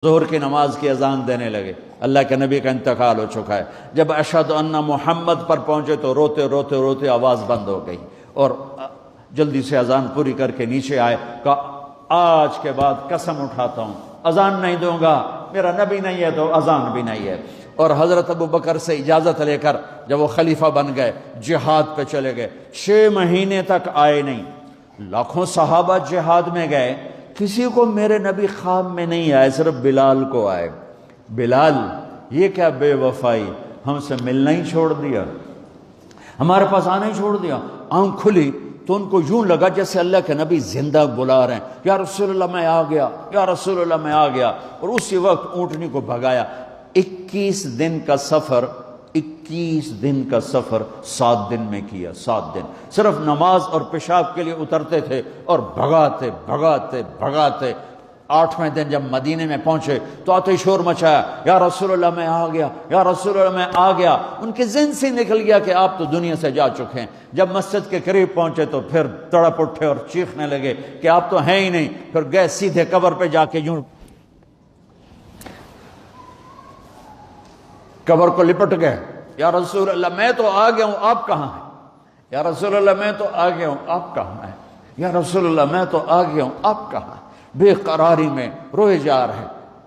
ظہر کی نماز کی اذان دینے لگے، اللہ کے نبی کا انتقال ہو چکا ہے۔ جب اشہد ان محمد پر پہنچے تو روتے روتے روتے آواز بند ہو گئی اور جلدی سے اذان پوری کر کے نیچے آئے، کہا آج کے بعد قسم اٹھاتا ہوں اذان نہیں دوں گا، میرا نبی نہیں ہے تو اذان بھی نہیں ہے۔ اور حضرت ابو بکر سے اجازت لے کر جب وہ خلیفہ بن گئے جہاد پہ چلے گئے، 6 مہینے تک آئے نہیں۔ لاکھوں صحابہ جہاد میں گئے، کسی کو میرے نبی خواب میں نہیں آئے، صرف بلال کو آئے۔ بلال یہ کیا بے وفائی، ہم سے ملنا ہی چھوڑ دیا، ہمارے پاس آنا ہی چھوڑ دیا۔ آنکھ کھلی تو ان کو یوں لگا جیسے اللہ کے نبی زندہ بلا رہے ہیں، یا رسول اللہ میں آ گیا، یا رسول اللہ میں آ گیا۔ اور اسی وقت اونٹنی کو بھگایا۔ 21 دن کا سفر 7 دن میں کیا، 7 دن صرف نماز اور پیشاب کے لیے اترتے تھے اور بھگاتے بھگاتے بھگاتے 8ویں دن جب مدینے میں پہنچے تو آتے ہی شور مچایا، یا رسول اللہ میں آ گیا، یا رسول اللہ میں آ گیا۔ ان کے ذہن سے نکل گیا کہ آپ تو دنیا سے جا چکے ہیں۔ جب مسجد کے قریب پہنچے تو پھر تڑپ اٹھے اور چیخنے لگے کہ آپ تو ہیں ہی نہیں۔ پھر گئے سیدھے قبر پہ جا کے یوں قبر کو لپٹ گئے، یا رسول اللہ میں تو آ گیا ہوں، آپ کہاں ہیں؟ یا رسول اللہ میں تو آ گیا ہوں، آپ کہاں ہیں؟ یا رسول اللہ میں تو آ گیا ہوں، آپ کہاں ہیں؟ بے قراری میں روئے جا رہے،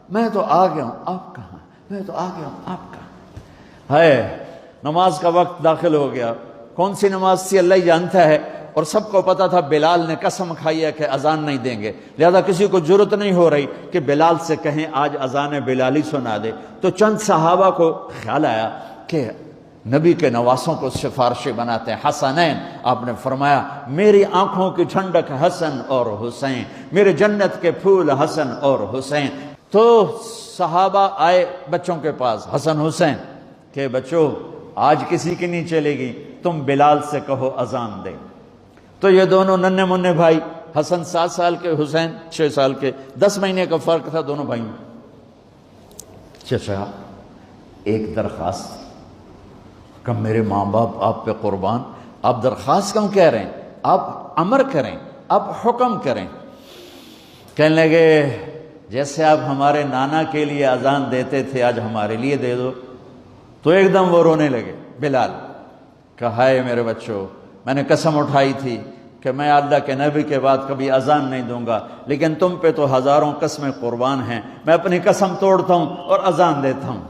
میں تو آ گیا ہوں، آپ کہاں ہیں؟ میں تو آ گیا ہوں، آپ کہاں ہیں؟ نماز کا وقت داخل ہو گیا۔ کون سی نماز تھی اللہ ہی جانتا ہے، اور سب کو پتا تھا بلال نے قسم کھائی ہے کہ اذان نہیں دیں گے، لہذا کسی کو جرت نہیں ہو رہی کہ بلال سے کہیں آج اذان بلالی سنا دے۔ تو چند صحابہ کو خیال آیا کہ نبی کے نواسوں کو سفارشی بناتے ہیں، حسنین۔ آپ نے فرمایا میری آنکھوں کی ٹھنڈک حسن اور حسین، میرے جنت کے پھول حسن اور حسین۔ تو صحابہ آئے بچوں کے پاس، حسن حسین، کہ بچوں آج کسی کی نہیں چلے گی، تم بلال سے کہو اذان دے۔ تو یہ دونوں ننھے منھے بھائی، حسن 7 سال کے، حسین 6 سال کے، 10 مہینے کا فرق تھا دونوں بھائیوں۔ چچا ایک درخواست، کہ میرے ماں باپ آپ پہ قربان، آپ درخواست کیوں کہہ رہے ہیں؟ آپ امر کریں، آپ حکم کریں۔ کہنے لگے جیسے آپ ہمارے نانا کے لیے اذان دیتے تھے آج ہمارے لیے دے دو۔ تو ایک دم وہ رونے لگے بلال، کہا ہائے میرے بچوں، میں نے قسم اٹھائی تھی کہ میں اللہ کے نبی کے بعد کبھی اذان نہیں دوں گا، لیکن تم پہ تو ہزاروں قسمیں قربان ہیں، میں اپنی قسم توڑتا ہوں اور اذان دیتا ہوں۔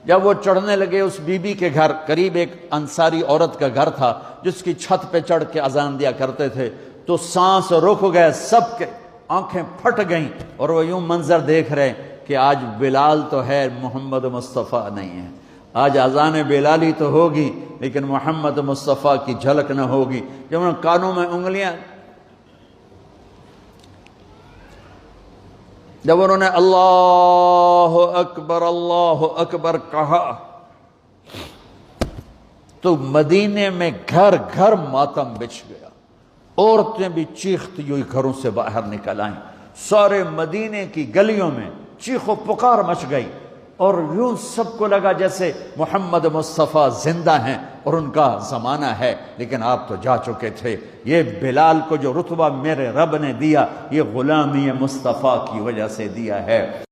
جب وہ چڑھنے لگے اس بی بی کے گھر، قریب ایک انصاری عورت کا گھر تھا جس کی چھت پہ چڑھ کے اذان دیا کرتے تھے، تو سانس رک گئے سب کے، آنکھیں پھٹ گئیں، اور وہ یوں منظر دیکھ رہے کہ آج بلال تو ہے، محمد مصطفیٰ نہیں ہے۔ آج اذان بلالی تو ہوگی لیکن محمد مصطفیٰ کی جھلک نہ ہوگی۔ جب انہوں نے کانوں میں انگلیاں، جب انہوں نے اللہ اکبر کہا تو مدینے میں گھر گھر ماتم بچھ گیا، عورتیں بھی چیختی ہوئی گھروں سے باہر نکل آئیں، سارے مدینے کی گلیوں میں چیخ و پکار مچ گئی، اور یوں سب کو لگا جیسے محمد مصطفیٰ زندہ ہیں اور ان کا زمانہ ہے، لیکن آپ تو جا چکے تھے۔ یہ بلال کو جو رتبہ میرے رب نے دیا، یہ غلامی مصطفیٰ کی وجہ سے دیا ہے۔